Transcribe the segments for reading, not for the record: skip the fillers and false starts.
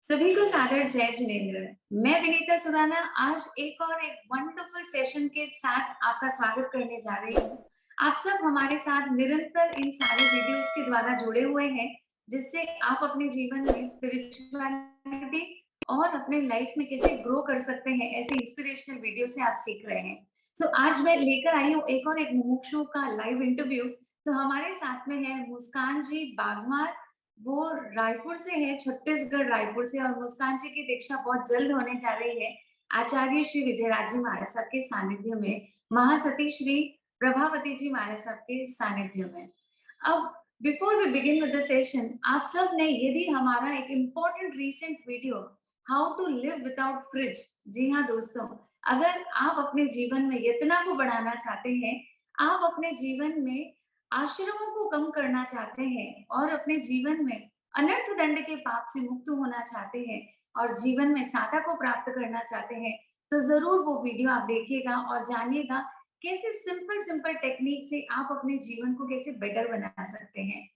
सभी को सादर जय जिनेंद्र। मैं विनीता सुराना आज एक वंडरफुल सेशन के साथ आपका स्वागत करने जा रही हूँ। आप सब हमारे साथ निरंतर इन सारे वीडियोस के द्वारा जुड़े हुए हैं, जिससे आप अपने जीवन में स्पिरिचुअलिटी और अपने लाइफ में कैसे ग्रो कर सकते हैं, ऐसे इंस्पिरेशनल वीडियो से आप सीख रहे हैं। आज मैं लेकर आई हूँ एक मुमुक्षु का लाइव इंटरव्यू। तो हमारे साथ में है मुस्कान जी बागमार। वो रायपुर से है, छत्तीसगढ़ रायपुर से, और मुस्कान जी की दीक्षा बहुत जल्द होने जा रही है आचार्य श्री विजयराज जी महाराज साहब के सानिध्य में, महासती श्री प्रभावती जी महाराज साहब के सानिध्य में। अब before we begin with the session, आप सब ने यदि हमारा एक important recent video how to live without fridge, जी हाँ दोस्तों, अगर आप अपने जीवन में यतना को बढ़ाना चाहते हैं, आप अपने जीवन में आश्रमों को कम करना चाहते हैं और अपने जीवन में अनर्थ दंड के पाप से मुक्त होना चाहते हैं और जीवन में साता को प्राप्त करना चाहते हैं, तो जरूर वो वीडियो आप देखिएगा और जानिएगा कैसे सिंपल सिंपल टेक्निक से आप अपने जीवन को कैसे बेटर बना सकते हैं।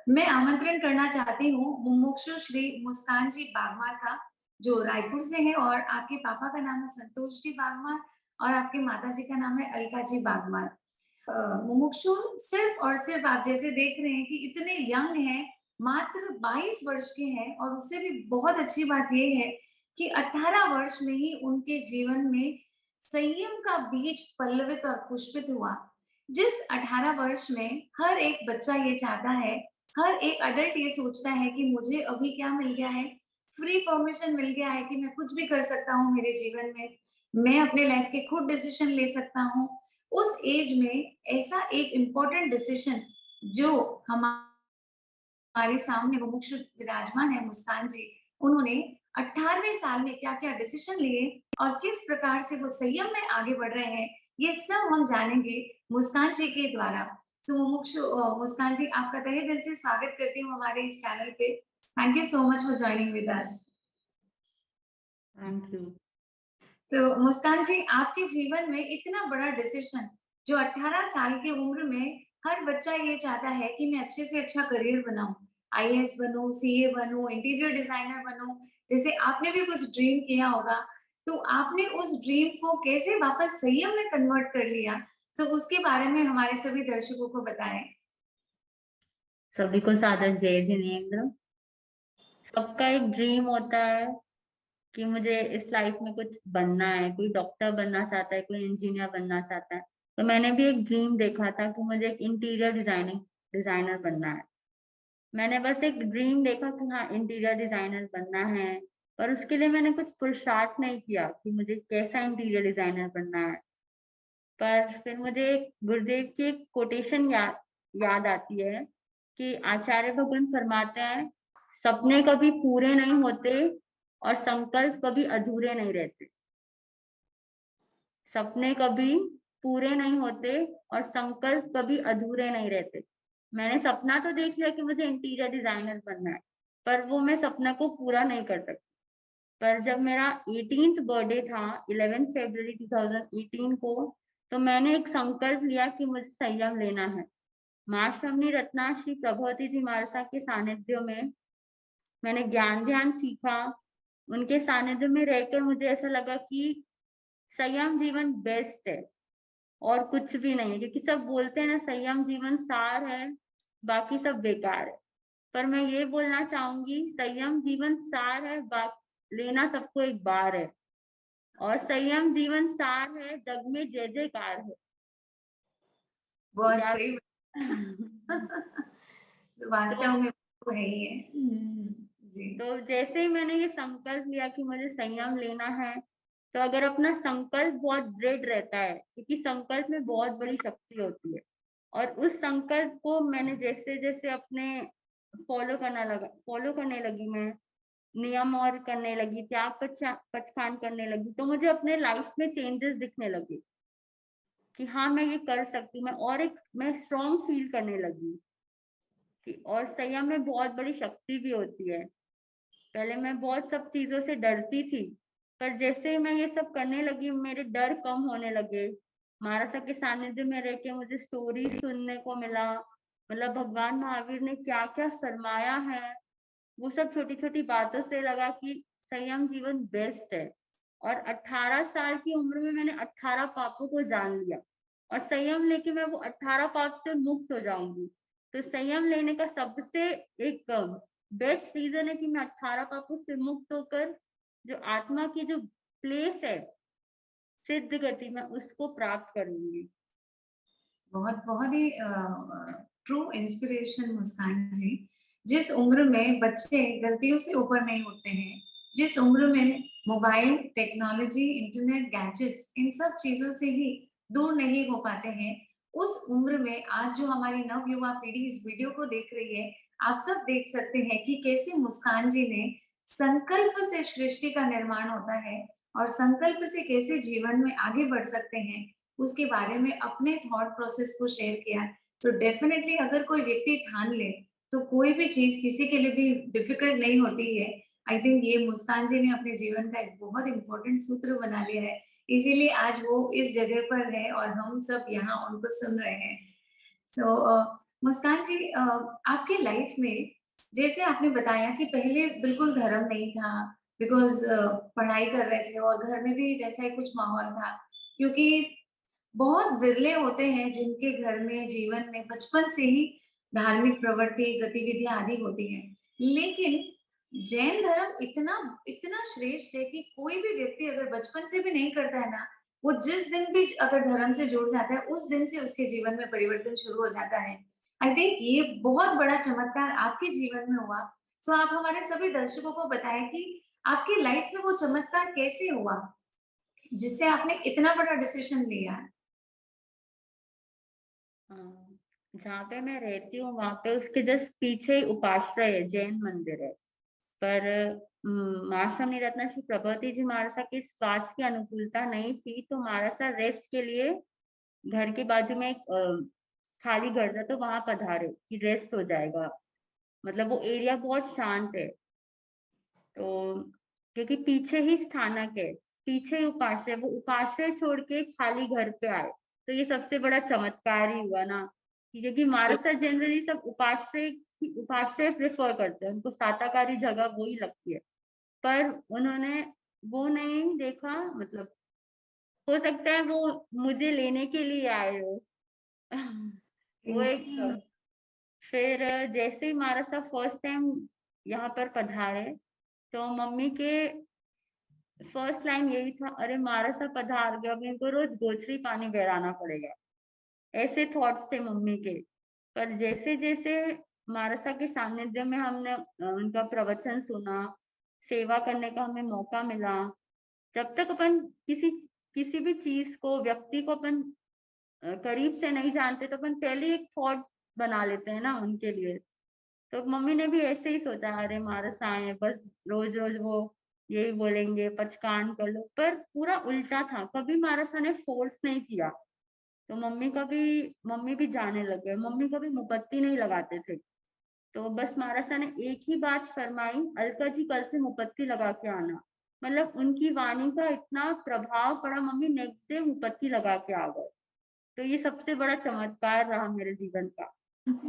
मैं आमंत्रण करना चाहती हूँ मुमुक्षु श्री मुस्कान जी बागमार का, जो रायपुर से है, और आपके पापा का नाम है संतोष जी बागमार और आपके माता जी का नाम है अलका जी बागमार। मुमुक्षु सिर्फ और सिर्फ आप जैसे देख रहे हैं कि इतने यंग हैं, मात्र 22 वर्ष के हैं, और उससे भी बहुत अच्छी बात ये है कि 18 वर्ष में ही उनके जीवन में संयम का बीज पल्लवित और पुष्पित हुआ। जिस 18 वर्ष में हर एक बच्चा ये चाहता है, हर एक अडल्ट ये सोचता है कि मुझे अभी क्या मिल गया है, फ्री परमिशन मिल गया है कि मैं कुछ भी कर सकता हूँ मेरे जीवन में, मैं अपने लाइफ के खुद डिसीजन ले सकता हूँ। उस एज में ऐसा एक इम्पोर्टेंट डिसीजन जो हमारे सामने मुमुक्षु विराजमान है मुस्कान जी, उन्होंने 18वें साल में क्या-क्या डिसीजन लिए और किस प्रकार से वो संयम में आगे बढ़ रहे हैं, ये सब हम जानेंगे मुस्कान जी के द्वारा। मुस्कान जी, आपका तहे दिल से स्वागत करती हूँ हमारे इस चैनल पे। Thank you so much for joining with us. Thank you. तो मुस्कान जी, आपके जीवन में इतना बड़ा डिसीजन, जो 18 साल की उम्र में हर बच्चा ये चाहता है कि मैं अच्छे से अच्छा करियर बनाऊं, आईएएस बनूं, सीए बनूं, इंटीरियर डिजाइनर बनूं, जैसे आपने भी कुछ ड्रीम किया होगा। तो आपने उस ड्रीम को कैसे वापस संयम में कन्वर्ट कर लिया? उसके बारे में हमारे सभी दर्शकों को बताएं। सभी को सादर जय जिनेंद्र। सबका एक ड्रीम होता है कि मुझे इस लाइफ में कुछ बनना है। कोई डॉक्टर बनना चाहता है, कोई इंजीनियर बनना चाहता है। तो मैंने भी एक ड्रीम देखा था कि मुझे एक इंटीरियर डिजाइनर बनना है। मैंने बस एक ड्रीम देखा कि हाँ, इंटीरियर डिजाइनर बनना है, पर उसके लिए मैंने कुछ पुरुषार्थ नहीं किया कि मुझे कैसा इंटीरियर डिजाइनर बनना है। पर फिर मुझे गुरुदेव की एक कोटेशन याद आती है कि आचार्य भगवान फरमाते हैं, सपने कभी पूरे नहीं होते और संकल्प कभी अधूरे नहीं रहते। सपने कभी पूरे नहीं होते और संकल्प कभी अधूरे नहीं रहते। मैंने सपना तो देख लिया कि मुझे इंटीरियर डिजाइनर बनना है, पर वो मैं सपना को पूरा नहीं कर सकती। पर जब मेरा 18th बर्थडे था, 11 फरवरी 2018 को, तो मैंने एक संकल्प लिया कि मुझे संयम लेना है। माँ श्रवणी रत्ना श्री प्रभावती जी महाराज साहब के सानिध्य में मैंने ज्ञान ध्यान सीखा। उनके सानिध्य में रहकर मुझे ऐसा लगा कि संयम जीवन बेस्ट है और कुछ भी नहीं है, क्योंकि सब बोलते हैं ना, संयम जीवन सार है, बाकी सब बेकार है। पर मैं ये बोलना चाहूंगी, संयम जीवन सार है, लेना सबको एक बार है, और संयम जीवन सार है, जग में जय जयकार है। बहुत या सही। तो वास्तव में वो है ही है। जी। तो जैसे ही मैंने ये संकल्प लिया कि मुझे संयम लेना है, तो अगर अपना संकल्प बहुत दृढ़ रहता है, क्योंकि संकल्प में बहुत बड़ी शक्ति होती है, और उस संकल्प को मैंने जैसे जैसे अपने फॉलो करने लगी, मैं नियम और करने लगी, त्याग पछतान करने लगी, तो मुझे अपने लाइफ में चेंजेस दिखने लगे कि हाँ, मैं ये कर सकती हूँ। मैं स्ट्रॉन्ग फील करने लगी कि और संयम में बहुत बड़ी शक्ति भी होती है। पहले मैं बहुत सब चीजों से डरती थी, पर जैसे ही मैं ये सब करने लगी, मेरे डर कम होने लगे। महाराज साहब के सानिध्य में रह के मुझे स्टोरी सुनने को मिला, मतलब भगवान महावीर ने क्या क्या फरमाया है, वो सब छोटी-छोटी बातों से लगा कि संयम जीवन बेस्ट है। और 18 साल की उम्र में मैंने 18 पापों को जान लिया और संयम लेके मैं वो 18 पाप से मुक्त हो जाऊँगी। तो संयम लेने का सबसे एक बेस्ट रीज़न है कि मैं 18 पापों से मुक्त होकर जो आत्मा की जो प्लेस है, सिद्ध गति में उसको प्राप्त करूँगी। बहुत बहुत ही ट्रू इंस्पिरेशन मुस्कान जी। जिस उम्र में बच्चे गलतियों से ऊपर नहीं उठते हैं, जिस उम्र में मोबाइल, टेक्नोलॉजी, इंटरनेट, गैजेट्स इन सब चीज़ों से ही दूर नहीं हो पाते हैं, उस उम्र में आज जो हमारी नवयुवा पीढ़ी इस वीडियो को देख रही है, आप सब देख सकते हैं कि कैसे मुस्कान जी ने संकल्प से सृष्टि का निर्माण होता है और संकल्प से कैसे जीवन में आगे बढ़ सकते हैं, उसके बारे में अपने थॉट प्रोसेस को शेयर किया। तो डेफिनिटली अगर कोई व्यक्ति ठान ले, तो कोई भी चीज़ किसी के लिए भी डिफिकल्ट नहीं होती है। आई थिंक ये मुस्कान जी ने अपने जीवन का एक बहुत इम्पोर्टेंट सूत्र बना लिया है। इसीलिए आज वो इस जगह पर है और हम सब यहाँ उनको सुन रहे हैं। सो मुस्कान जी, आपके लाइफ में जैसे आपने बताया कि पहले बिल्कुल धर्म नहीं था, बिकॉज़ पढ़ाई कर रहे थे और घर में भी वैसा ही कुछ माहौल था। क्योंकि बहुत विरले होते हैं जिनके घर में जीवन में बचपन से ही धार्मिक प्रवृत्ति, गतिविधियाँ आदि होती हैं। लेकिन जैन धर्म इतना इतना श्रेष्ठ है कि कोई भी व्यक्ति अगर बचपन से भी नहीं करता है ना, वो जिस दिन भी अगर धर्म से जुड़ जाता है, उस दिन से उसके जीवन में परिवर्तन शुरू हो जाता है। आई थिंक ये बहुत बड़ा चमत्कार आपके जीवन में हुआ। सो आप हमारे सभी दर्शकों को बताएँ कि आपकी लाइफ में वो चमत्कार कैसे हुआ, जिससे आपने इतना बड़ा डिसीज़न लिया? हाँ, जहाँ पे मैं रहती हूँ वहाँ पे उसके जस्ट पीछे ही उपाश्रय है, जैन मंदिर है। पर माँ निरत्न श्री प्रभुति जी महाराज के स्वास्थ्य की अनुकूलता नहीं थी, तो महाराज रेस्ट के लिए घर के बाजू में एक खाली घर था, तो वहाँ पधारे कि रेस्ट हो जाएगा। मतलब वो एरिया बहुत शांत है, तो क्योंकि पीछे ही स्थानक है, पीछे ही उपाश्रय, वो उपाश्रय छोड़ के खाली घर पे आए, तो ये सबसे बड़ा चमत्कार ही हुआ ना। कि क्योंकि महाराष्ट्र जनरली सब उपाश्रय प्रेफर करते हैं, उनको साताकारी जगह वो ही लगती है। पर उन्होंने वो नहीं देखा, मतलब हो सकता है वो मुझे लेने के लिए आए हो। वो एक हुँ। फिर जैसे ही महाराज फर्स्ट टाइम यहाँ पर पधारे, तो मम्मी के फर्स्ट लाइन यही था, अरे महाराज साहब पधार गए, अब इनको रोज गोचरी पानी बहराना पड़ेगा। ऐसे थॉट्स थे मम्मी के। पर जैसे-जैसे महाराज साहब के सानिध्य में हमने उनका प्रवचन सुना, सेवा करने का हमें मौका मिला, जब तक अपन किसी किसी भी चीज़ को, व्यक्ति को अपन करीब से नहीं जानते, तो अपन पहले एक थॉट बना लेते हैं ना उनके लिए। तो मम्मी ने भी ऐसे ही सोचा, अरे महाराज आए हैं, बस रोज-रोज वो यही बोलेंगे, पचकान कर लो, पर पूरा उल्टा था, कभी महाराज ने फोर्स नहीं किया। तो मम्मी भी जाने लग गए, मम्मी कभी मुपत्ती नहीं लगाते थे। तो बस महाराज ने एक ही बात फरमाई, अलका जी कल से मुपत्ती लगा के आना। मतलब उनकी वाणी का इतना प्रभाव पड़ा, मम्मी नेक्स्ट डे मुपत्ती लगा के आ गए। तो ये सबसे बड़ा चमत्कार रहा मेरे जीवन का।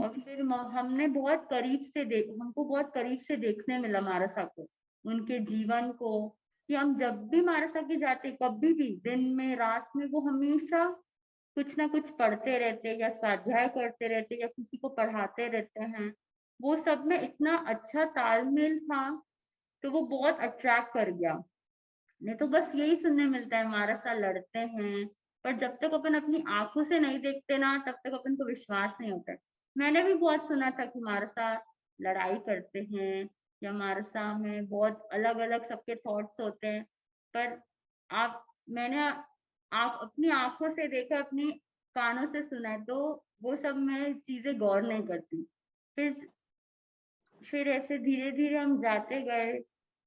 और फिर हमको बहुत करीब से देखने मिला महाराज साहब को, उनके जीवन को, कि हम जब भी महाराज साहब के जाते, कभी भी दिन में, रात में, वो हमेशा कुछ ना कुछ पढ़ते रहते या स्वाध्याय करते रहते या किसी को पढ़ाते रहते हैं। वो सब में इतना अच्छा तालमेल था, तो वो बहुत अट्रैक्ट कर गया। नहीं तो बस यही सुनने मिलता है, महाराज सा लड़ते हैं, पर जब तक अपन अपनी आँखों से नहीं देखते ना, तब तक अपन को विश्वास नहीं होता है। मैंने भी बहुत सुना था कि महाराज सा लड़ाई करते हैं या महाराज सा में बहुत अलग-अलग सबके थॉट्स होते हैं। पर आप मैंने आप अपनी आँखों से देखा, अपनी कानों से सुना है, तो वो सब मैं चीज़ें गौर नहीं करती। फिर फिर ऐसे धीरे-धीरे हम जाते गए,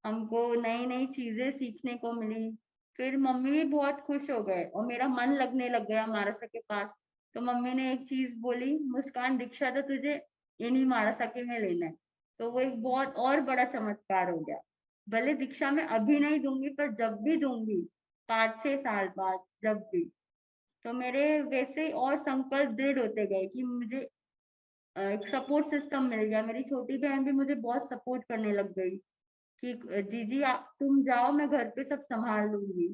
हमको नई-नई चीज़ें सीखने को मिली। फिर मम्मी भी बहुत खुश हो गए और मेरा मन लगने लग गया मारासा के पास। तो मम्मी ने एक चीज़ बोली, "मुस्कान, दीक्षा तो तुझे इन्हीं मारासा के में लेना है।" तो वो एक बहुत और बड़ा चमत्कार हो गया। भले दीक्षा मैं अभी नहीं दूँगी, पर जब भी दूँगी, 5-6 साल बाद जब भी, तो मेरे वैसे और संकल्प दृढ़ होते गए कि मुझे एक सपोर्ट सिस्टम मिल गया। मेरी छोटी बहन भी मुझे बहुत सपोर्ट करने लग गई कि जीजी तुम जाओ, मैं घर पे सब संभाल लूंगी।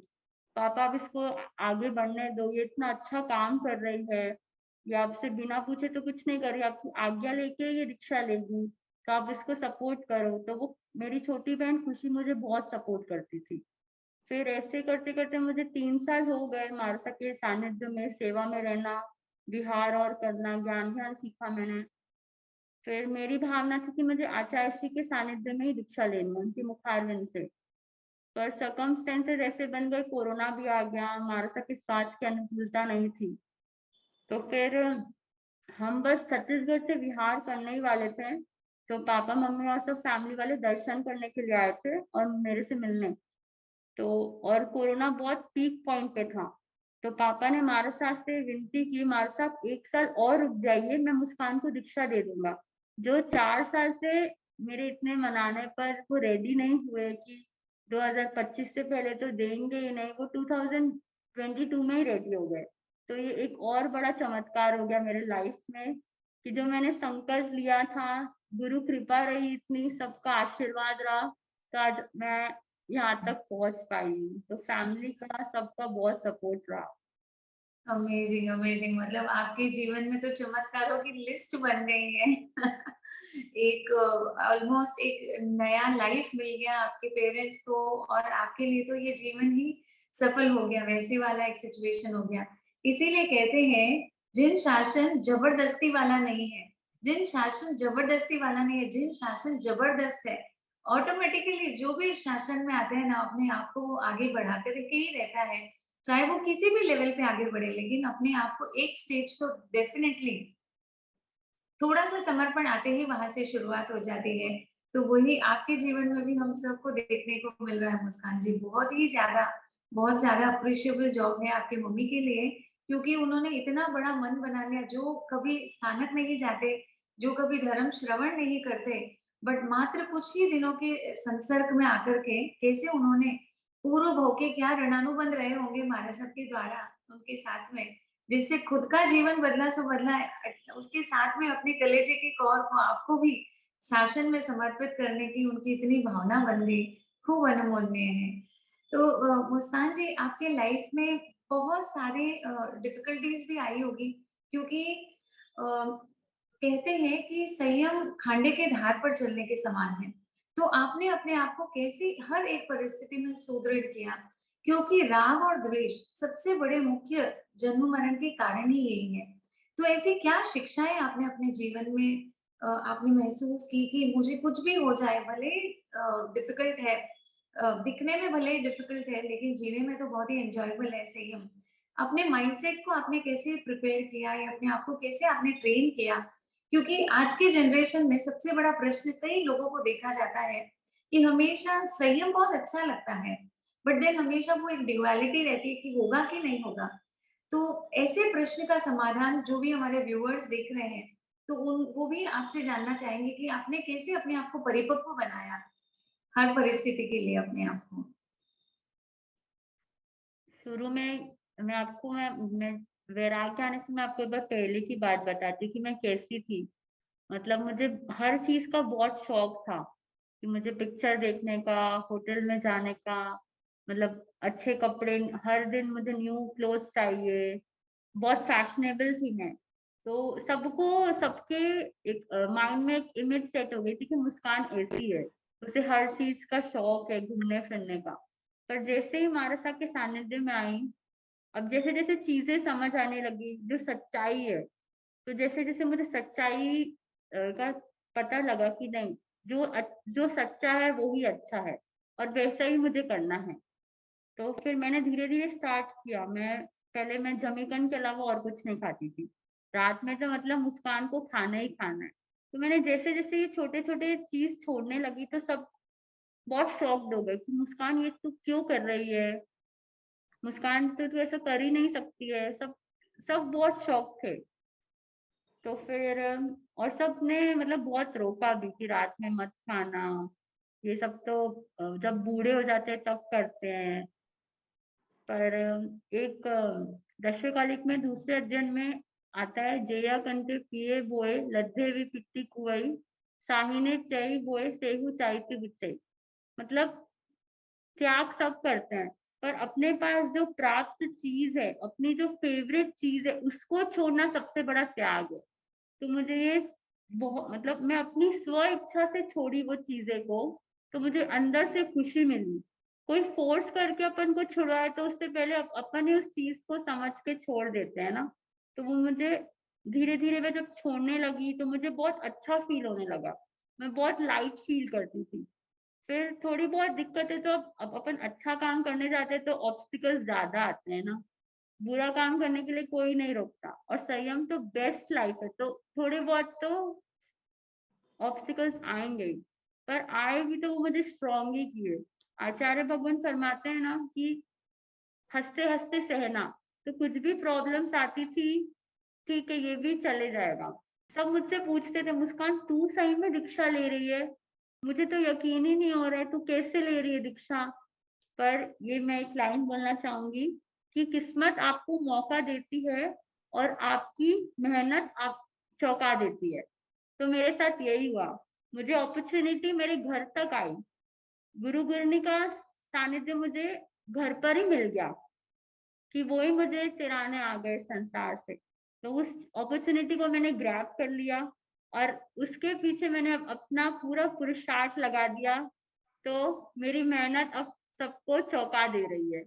पापा आप इसको आगे बढ़ने दो, ये इतना अच्छा काम कर रही है, ये आपसे बिना पूछे तो कुछ नहीं कर रही, आपकी आज्ञा लेके ये रिक्शा लेगी, तो आप इसको सपोर्ट करो। तो वो मेरी छोटी बहन खुशी मुझे बहुत सपोर्ट करती थी। फिर ऐसे करते करते मुझे 3 साल हो गए मारसा के सानिध्य में सेवा में रहना, विहार और करना, ज्ञान ध्यान सीखा मैंने। फिर मेरी भावना थी कि मुझे आचार्य श्री के सानिध्य में ही दीक्षा लेनी है, उनके मुखारविंद से। पर सर्कमस्टेंसेस ऐसे बन गए, कोरोना भी आ गया, मारसा की स्वास्थ्य की अनुकूलता नहीं थी। तो फिर हम बस छत्तीसगढ़ से विहार करने ही वाले थे। तो पापा मम्मी और सब फैमिली वाले दर्शन करने के लिए आए थे और मेरे से मिलने। तो और कोरोना बहुत पीक पॉइंट पे था। तो पापा ने मारसा से विनती की, मारसा 1 साल और रुक जाइए, मैं मुस्कान को दीक्षा दे दूंगा। जो 4 साल से मेरे इतने मनाने पर वो रेडी नहीं हुए कि 2025 से पहले तो देंगे ही नहीं, वो 2022 में ही रेडी हो गए। तो ये एक और बड़ा चमत्कार हो गया मेरे लाइफ में कि जो मैंने संकल्प लिया था, गुरु कृपा रही, इतनी सबका आशीर्वाद रहा, तो आज मैं यहाँ तक पहुंच पाई हूँ। तो फैमिली का सबका बहुत सपोर्ट रहा। अमेजिंग अमेजिंग, मतलब आपके जीवन में तो चमत्कारों की लिस्ट बन गई है। एक ऑलमोस्ट एक नया लाइफ मिल गया आपके पेरेंट्स को, और आपके लिए तो ये जीवन ही सफल हो गया, वैसे वाला एक सिचुएशन हो गया। इसीलिए कहते हैं, जिन शासन जबरदस्ती वाला नहीं है, जिन शासन जबरदस्ती वाला नहीं है, जिन शासन जबरदस्त है, ऑटोमेटिकली जो भी शासन में आते हैं ना, अपने आप को आगे बढ़ा करके ही रहता है, चाहे वो किसी भी लेवल पे आगे बढ़े, लेकिन अपने आप को एक स्टेज तो डेफिनेटली थोड़ा-सा समर्पण आते ही वहाँ से शुरुआत हो जाती है। तो वही आपके जीवन में भी हम सबको देखने को मिल रहा है मुस्कान जी। बहुत ज़्यादा अप्रिशिएबल जॉब है आपकी मम्मी के लिए, क्योंकि उन्होंने इतना बड़ा मन बना लिया, जो कभी स्थानक नहीं जाते, जो कभी धर्म श्रवण नहीं करते, बट मात्र कुछ ही दिनों के संसर्ग में आकर के कैसे उन्होंने पूर्व भव के क्या ऋणानुबंध रहे होंगे महाराज साहब के द्वारा उनके साथ में, जिससे खुद का जीवन बदला सो बदला है, उसके साथ में अपने कलेजे के कौर को आपको भी शासन में समर्पित करने की उनकी इतनी भावना बन गई, खूब अनुमोदनीय है। तो मुस्कान जी, आपके लाइफ में बहुत सारे डिफिकल्टीज भी आई होगी, क्योंकि कहते हैं कि संयम खांडे के धार पर चलने के समान है। तो आपने अपने आप को कैसे हर एक परिस्थिति में सुदृढ़ किया? क्योंकि राग और द्वेष सबसे बड़े मुख्य जन्म मरण के कारण ही यही है। तो ऐसी क्या शिक्षाएँ आपने अपने जीवन में आपने महसूस की कि मुझे कुछ भी हो जाए, भले डिफिकल्ट है, दिखने में भले ही डिफिकल्ट है, लेकिन जीने में तो बहुत ही एन्जॉयबल है संयम। अपने माइंडसेट को आपने कैसे प्रिपेयर किया या अपने आप को कैसे आपने ट्रेन किया? क्योंकि आज के जनरेशन में सबसे बड़ा प्रश्न कई लोगों को देखा जाता है कि हमेशा संयम बहुत अच्छा लगता है, बट देन हमेशा वो एक ड्युअलिटी रहती है कि होगा कि नहीं होगा। तो ऐसे प्रश्न का समाधान जो भी हमारे व्यूअर्स देख रहे हैं, तो उन वो भी आपसे जानना चाहेंगे कि आपने कैसे अपने आप को परिपक्व बनाया, हर परिस्थिति के लिए अपने आप को? शुरू में मैं वैराग्य आने से मैं आपको एक बार पहले की बात बताती हूँ कि मैं कैसी थी। मतलब मुझे हर चीज़ का बहुत शौक था कि मुझे पिक्चर देखने का, होटल में जाने का, मतलब अच्छे कपड़े, हर दिन मुझे न्यू क्लोथ्स चाहिए, बहुत फैशनेबल थी मैं। तो सबके एक माइंड में एक इमेज सेट हो गई थी कि मुस्कान ऐसी है, उसे हर चीज़ का शौक है घूमने-फिरने का। पर जैसे ही मानसा के सानिध्य में आई, अब जैसे-जैसे चीज़ें समझ आने लगी, जो सच्चाई है, तो जैसे-जैसे मुझे सच्चाई का पता लगा कि नहीं, जो सच्चा है वो ही अच्छा है और वैसा ही मुझे करना है। तो फिर मैंने धीरे-धीरे स्टार्ट किया। पहले मैं जमीकंद के अलावा और कुछ नहीं खाती थी। रात में तो मतलब मुस्कान को खाना ही खाना है। तो मैंने जैसे-जैसे ये छोटे-छोटे चीज़ छोड़ने लगी तो सब बहुत शॉक्ड हो गए कि मुस्कान ये तू क्यों कर रही है? मुस्कान तो तू ऐसा कर ही नहीं सकती है। सब सब बहुत शॉक थे। तो फिर और सबने मतलब बहुत रोका भी कि रात में मत खाना, ये सब तो जब बूढ़े हो जाते हैं तब करते हैं। पर एक दशकालिक में दूसरे अध्ययन में आता है, जेया कंते पिए बोए लद्दे भी पिट्टी कुआई, साहिने चई बोए सेहू चाइती बिचई। मतलब त्याग सब करते हैं, पर अपने पास जो प्राप्त चीज है, अपनी जो फेवरेट चीज है, उसको छोड़ना सबसे बड़ा त्याग है। तो मुझे ये बहुत, मतलब मैं अपनी स्व इच्छा से छोड़ी वो चीजें को, तो मुझे अंदर से खुशी मिली। कोई फोर्स करके अपन को छुड़वाए तो उससे पहले अपन ही उस चीज को समझ के छोड़ देते हैं ना। तो वो मुझे धीरे धीरे मैं जब छोड़ने लगी तो मुझे बहुत अच्छा फील होने लगा। मैं बहुत लाइट फील करती थी। फिर थोड़ी बहुत दिक्कतें तो अब अपन अच्छा काम करने जाते हैं तो ऑब्स्टिकल्स ज्यादा आते हैं ना। बुरा काम करने के लिए कोई नहीं रोकता, और संयम तो बेस्ट लाइफ है, तो थोड़े बहुत तो ऑब्स्टिकल्स आएंगे ही। पर आए भी तो वो मुझे स्ट्रांग ही किए। आचार्य भगवान फरमाते हैं ना कि हंसते हंसते सहना। तो कुछ भी प्रॉब्लम्स आती थी, ठीक है ये भी चले जाएगा। सब मुझसे पूछते थे, मुस्कान तू सही में दीक्षा ले रही है? मुझे तो यकीन ही नहीं हो रहा है, तू कैसे ले रही है दीक्षा? पर ये मैं एक लाइन बोलना चाहूंगी कि किस्मत आपको मौका देती है और आपकी मेहनत आप चौंका देती है। तो मेरे साथ यही हुआ। मुझे अपॉर्चुनिटी मेरे घर तक आई। गुरु गुरनी का सानिध्य मुझे घर पर ही मिल गया, कि वो ही मुझे तिराने आ गए संसार से। तो उस अपॉर्चुनिटी को मैंने ग्रैब कर लिया और उसके पीछे मैंने अपना पूरा पुरुषार्थ लगा दिया। तो मेरी मेहनत अब सबको चौंका दे रही है।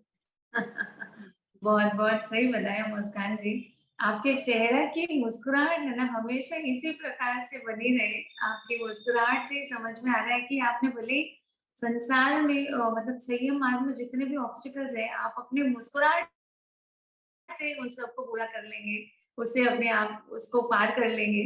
बहुत बहुत सही बताया मुस्कान जी। आपके चेहरा की मुस्कुराहट है ना, हमेशा इसी प्रकार से बनी रहे। आपकी मुस्कुराहट से ही समझ में आ रहा है कि आपने भले ही संसार में मतलब संयम मार्ग में जितने भी ऑब्स्टिकल्स है, आप अपने मुस्कुराहट से उन सबको पूरा कर लेंगे, उससे अपने आप उसको पार कर लेंगे।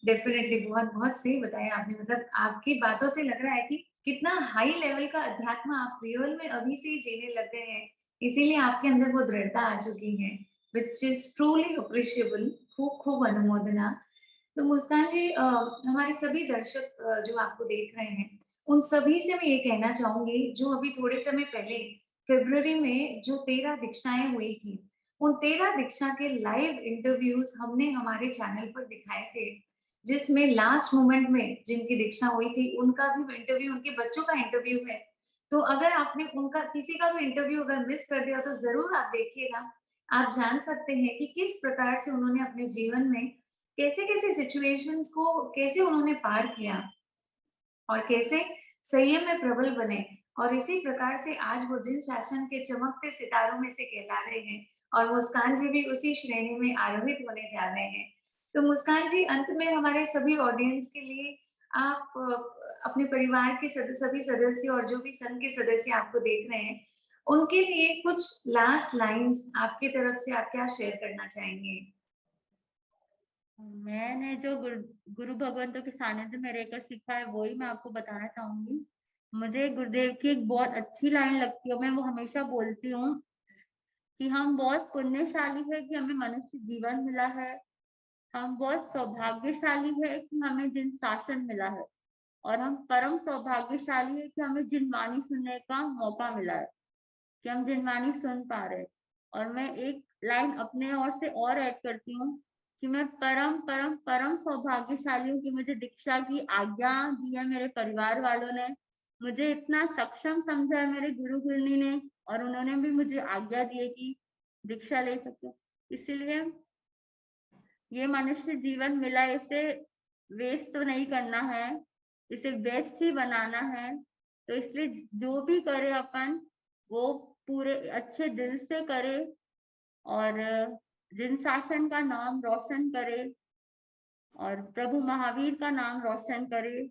डेफ़िनेटली बहुत बहुत सही बताया आपने, मतलब आपकी बातों से लग रहा है कि कितना हाई लेवल का अध्यात्म आप रियल में अभी से ही जीने लग गए हैं, इसीलिए आपके अंदर वो दृढ़ता आ चुकी है, व्हिच इज़ ट्रूली अप्रिशिएबल। खूब-खूब अनुमोदना। तो मुस्कान जी, हमारे सभी दर्शक जो आपको देख रहे हैं, उन सभी से मैं ये कहना चाहूँगी जो अभी थोड़े समय पहले फ़रवरी में जो 13 दीक्षाएँ हुई थी, उन 13 दीक्षा के लाइव इंटरव्यूज़ हमने हमारे चैनल पर दिखाए थे, जिसमें लास्ट मोमेंट में जिनकी दीक्षा हुई थी, उनका भी इंटरव्यू, उनके बच्चों का इंटरव्यू है। तो अगर आपने उनका किसी का भी इंटरव्यू अगर मिस कर दिया, तो ज़रूर आप देखिएगा। आप जान सकते हैं कि किस प्रकार से उन्होंने अपने जीवन में कैसे-कैसे सिचुएशंस को कैसे उन्होंने पार किया और कैसे संयम में प्रबल बने, और इसी प्रकार से आज वो जिन शासन के चमकते सितारों में से कहला रहे हैं, और मुस्कान जी भी उसी श्रेणी में आरोहित होने जा रहे हैं। तो मुस्कान जी, अंत में हमारे सभी ऑडियंस के लिए आप अपने परिवार के सभी सदस्य और जो भी संघ के सदस्य आपको देख रहे हैं, उनके लिए कुछ लास्ट लाइन्स आपकी तरफ से आप क्या शेयर करना चाहेंगे? मैंने जो गुरु भगवंतों के सानिध्य में रहकर सीखा है, वही मैं आपको बताना चाहूंगी। मुझे गुरुदेव की एक बहुत अच्छी लाइन लगती है, मैं वो हमेशा बोलती हूँ कि हम बहुत पुण्यशाली है कि हमें मनुष्य जीवन मिला है। हम बहुत सौभाग्यशाली है कि हमें जिन शासन मिला है, और हम परम सौभाग्यशाली है कि हमें जिनवाणी सुनने का मौका मिला है, कि हम जिनवाणी सुन पा रहे हैं। और मैं एक लाइन अपने ओर से और ऐड करती हूँ कि मैं परम परम परम सौभाग्यशाली हूँ कि मुझे दीक्षा की आज्ञा दी है मेरे परिवार वालों ने। मुझे इतना सक्षम समझा है मेरे गुरु गुरनी ने, और उन्होंने भी मुझे आज्ञा दी है कि दीक्षा ले सको। इसीलिए ये मनुष्य जीवन मिला, इसे वेस्ट तो नहीं करना है, इसे बेस्ट ही बनाना है। तो इसलिए जो भी करे अपन, वो पूरे अच्छे दिल से करे, और जिन शासन का नाम रोशन करे, और प्रभु महावीर का नाम रोशन करे।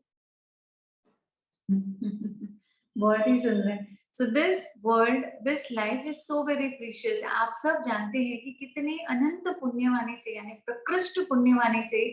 बहुत ही सुंदर। So this world, this life is so very precious. आप सब जानते हैं कि कितने अनंत पुण्यवानी से, यानी प्रकृष्ट पुण्यवानी से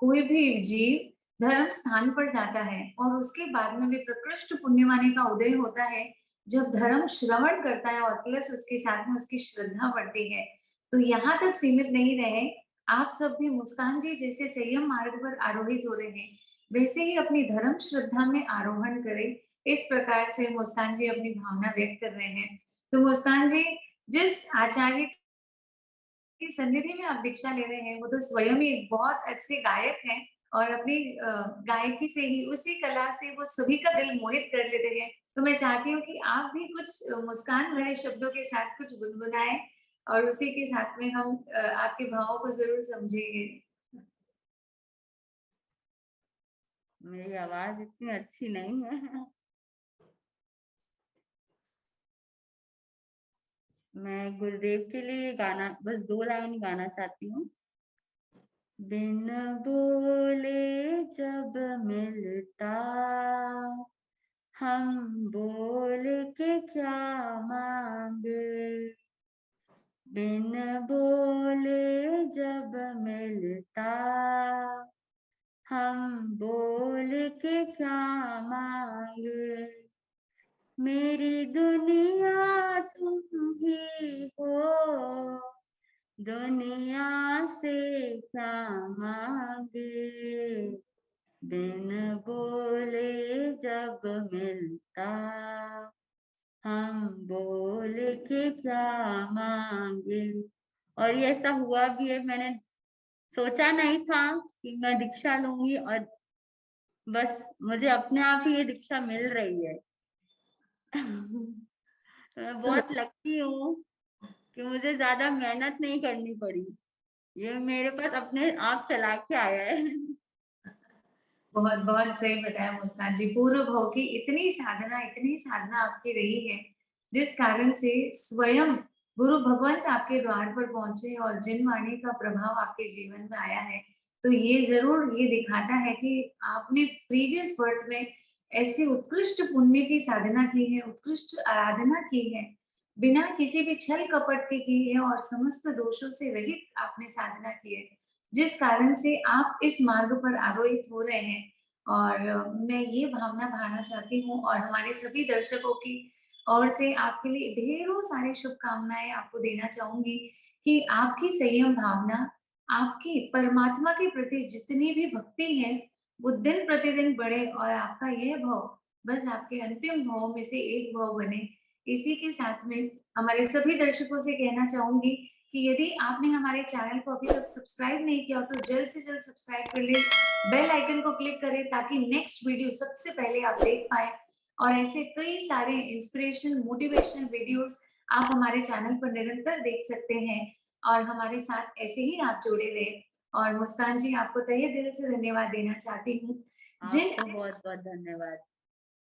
कोई भी जीव धर्म स्थान पर जाता है, और उसके बाद में भी प्रकृष्ट पुण्यवानी का उदय होता है जब धर्म श्रवण करता है और प्लस उसके साथ में उसकी श्रद्धा बढ़ती है। तो यहाँ तक सीमित नहीं रहे, आप सब भी मुस्कान जी जैसे संयम मार्ग पर आरोहित हो रहे हैं, वैसे ही अपनी धर्म श्रद्धा में आरोहण करें। इस प्रकार से मुस्कान जी अपनी भावना व्यक्त कर रहे हैं। तो मुस्कान जी, जिस आचार्य की सन्निधि में आप दीक्षा ले रहे हैं, वो तो स्वयं ही एक बहुत अच्छे गायक हैं और अपनी गायकी से ही, उसी कला से वो सभी का दिल मोहित कर लेते हैं। तो मैं चाहती हूँ कि आप भी कुछ मुस्कान भरे शब्दों के साथ कुछ गुनगुनाएँ और उसी के साथ में हम आपके भावों को ज़रूर समझेंगे। मेरी आवाज इतनी अच्छी नहीं है। मैं गुरुदेव के लिए गाना बस 2 लाइन गाना चाहती हूँ। बिन बोले जब मिलता, हम बोल के क्या मांगे। बिन बोले जब मिलता, हम बोल के क्या मांगे। मेरी दुनिया तुम ही हो, दुनिया से क्या मांगे। बिन बोले जब मिलता, हम बोल के क्या मांगे। और ये ऐसा हुआ भी है, मैंने सोचा नहीं था कि मैं दीक्षा लूंगी, और बस मुझे अपने आप ही ये दीक्षा मिल रही है। मैं तो बहुत लकी हूँ कि मुझे ज्यादा मेहनत नहीं करनी पड़ी। ये मेरे पास अपने आप चला के आया है। बहुत, बहुत सही बताया मुस्कान जी। पूर्व भव की इतनी साधना आपकी रही है, जिस कारण से स्वयं गुरु भगवंत आपके द्वार पर पहुँचे और जिन वाणी का प्रभाव आपके जीवन में आया है, तो ये ज़रूर ये दिखाता है कि आपने प्रीवियस बर्थ में ऐसी उत्कृष्ट पुण्य की साधना की है, उत्कृष्ट आराधना की है, बिना किसी भी छल-कपट के की है और समस्त दोषों से रहित आपने साधना की है, जिस कारण से आप इस मार्ग पर आरोहित हो रहे हैं। और मैं ये भावना बढ़ाना चाहती हूँ और हमारे सभी दर्शकों की ओर से आपके लिए ढेरों सारी शुभकामनाएँ आपको देना चाहूँगी कि आपकी संयम भावना, आपकी परमात्मा के प्रति जितनी भी भक्ति है, वो दिन-प्रतिदिन बढ़े और आपका यह भव बस आपके अंतिम भवों में से एक भव बने। इसी के साथ में हमारे सभी दर्शकों से कहना चाहूँगी कि यदि आपने हमारे चैनल को अभी तक सब्सक्राइब नहीं किया हो, तो जल्द से जल्द सब्सक्राइब कर लें, बेल आइकन को क्लिक करें ताकि नेक्स्ट वीडियो सबसे पहले आप देख पाएँ और ऐसे कई सारे इंस्पिरेशन, मोटिवेशन वीडियोज़ आप हमारे चैनल पर निरंतर देख सकते हैं और हमारे साथ ऐसे ही आप जुड़े रहें। और मुस्कान जी, आपको तहे दिल से धन्यवाद देना चाहती हूँ। जिन आपको बहुत-बहुत धन्यवाद।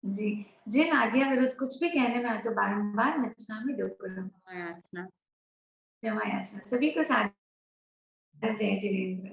जी, जिन आज्ञा विरुद्ध कुछ भी कहने में आए तो बारंबार क्षमा दुक्कडम, क्षमा याचना। क्षमा याचना। सभी को सादर जय जिनेंद्र।